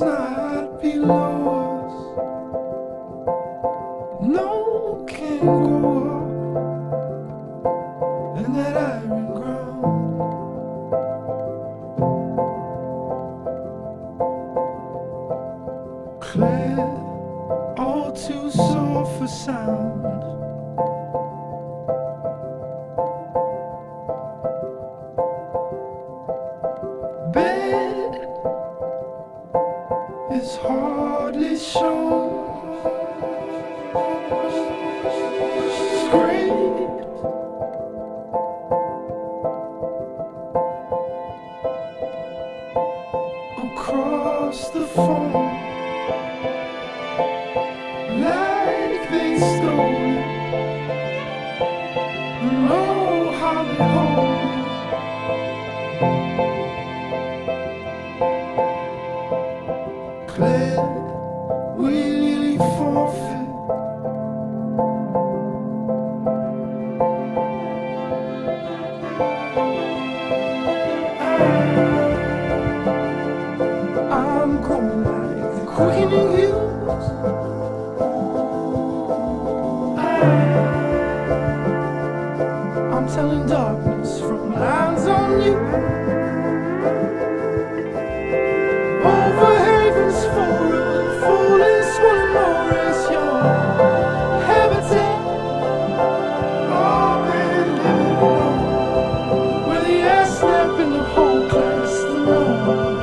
last night be lost. No can go up in that iron ground. Clear, all too soft for sound. Bed is hardly shown. Scraped across the phone like they stole it. Know how they hold it. Clear, we nearly forfeit. I'm cold like the quickening hills. I'm telling darkness from lines on you. Over havens for a falling swollen more as your habitat. Already living alone, where the ass snap in the whole class alone.